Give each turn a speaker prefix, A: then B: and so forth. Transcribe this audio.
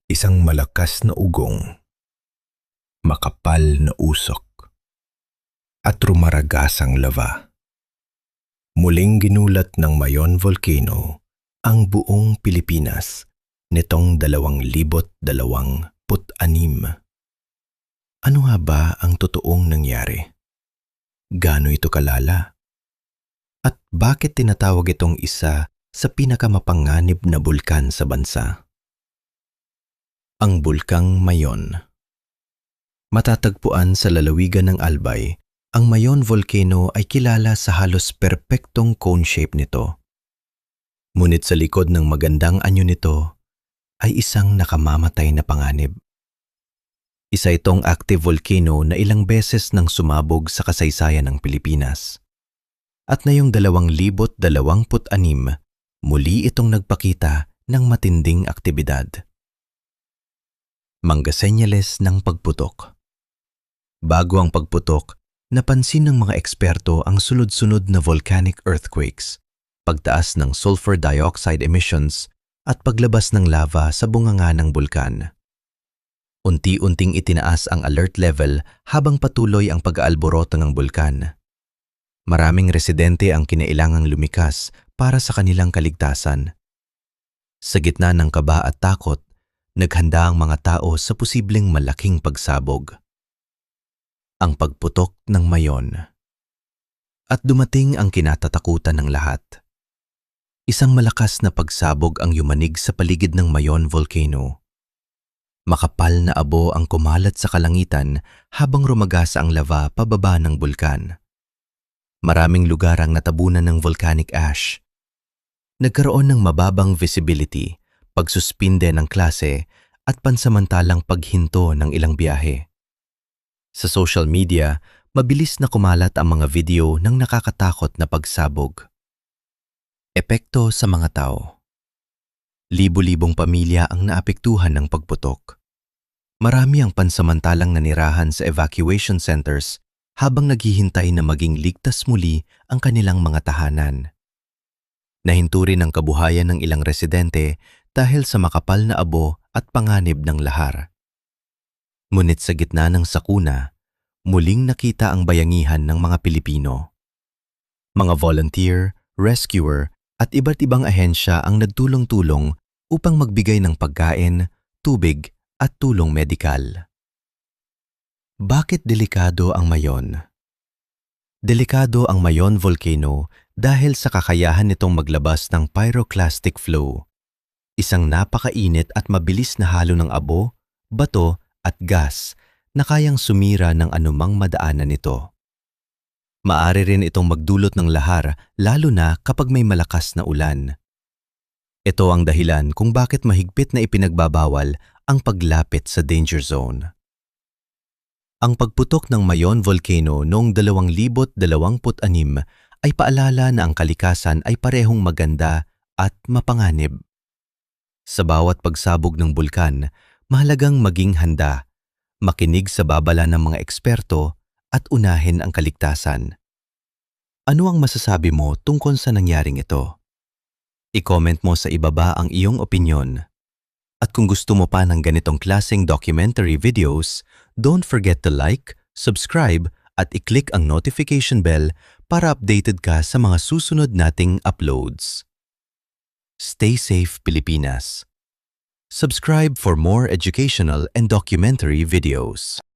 A: Isang malakas na ugong, makapal na usok, at rumaragasang lava. Muling ginulat ng Mayon Volcano ang buong Pilipinas nitong 2026. Ano nga ba ang totoong nangyari? Gaano ito kalala? At bakit tinatawag itong isa sa pinakamapanganib na bulkan sa bansa? Ang Bulkang Mayon. Matatagpuan sa lalawigan ng Albay, ang Mayon Volcano ay kilala sa halos perpektong cone shape nito. Ngunit sa likod ng magandang anyo nito ay isang nakamamatay na panganib. Isa itong active volcano na ilang beses nang sumabog sa kasaysayan ng Pilipinas. At ngayong 2026, muli itong nagpakita ng matinding aktibidad. Manggasenyales ng pagputok. Bago ang pagputok, napansin ng mga eksperto ang sunod-sunod na volcanic earthquakes, pagtaas ng sulfur dioxide emissions at paglabas ng lava sa bunganga ng bulkan. Unti-unting itinaas ang alert level habang patuloy ang pag-aalboroto ng bulkan. Maraming residente ang kinailangang lumikas para sa kanilang kaligtasan. Sa gitna ng kaba at takot, naghanda ang mga tao sa posibleng malaking pagsabog. Ang pagputok ng Mayon. At dumating ang kinatatakutan ng lahat. Isang malakas na pagsabog ang yumanig sa paligid ng Mayon Volcano. Makapal na abo ang kumalat sa kalangitan habang rumagasa ang lava pababa ng bulkan. Maraming lugar ang natabunan ng volcanic ash. Nagkaroon ng mababang visibility, pagsuspinde ng klase at pansamantalang paghinto ng ilang biyahe. Sa social media, mabilis na kumalat ang mga video ng nakakatakot na pagsabog. Epekto sa mga tao. Libo-libong pamilya ang naapektuhan ng pagputok. Marami ang pansamantalang nanirahan sa evacuation centers habang naghihintay na maging ligtas muli ang kanilang mga tahanan. Nahinto rin ang kabuhayan ng ilang residente dahil sa makapal na abo at panganib ng lahar. Ngunit sa gitna ng sakuna, muling nakita ang bayangihan ng mga Pilipino. Mga volunteer, rescuer at iba't ibang ahensya ang nagtulong-tulong upang magbigay ng pagkain, tubig at tulong medikal. Bakit delikado ang Mayon? Delikado ang Mayon Volcano dahil sa kakayahan nitong maglabas ng pyroclastic flow, isang napakainit at mabilis na halo ng abo, bato at gas na kayang sumira ng anumang madaanan nito. Maaari rin itong magdulot ng lahar lalo na kapag may malakas na ulan. Ito ang dahilan kung bakit mahigpit na ipinagbabawal ang paglapit sa danger zone. Ang pagputok ng Mayon Volcano noong 2026 ay paalala na ang kalikasan ay parehong maganda at mapanganib. Sa bawat pagsabog ng bulkan, mahalagang maging handa, makinig sa babala ng mga eksperto at unahin ang kaligtasan. Ano ang masasabi mo tungkol sa nangyaring ito? I-comment mo sa ibaba ang iyong opinyon. At kung gusto mo pa ng ganitong klaseng documentary videos, don't forget to like, subscribe at i-click ang notification bell para updated ka sa mga susunod nating uploads. Stay safe, Pilipinas. Subscribe for more educational and documentary videos.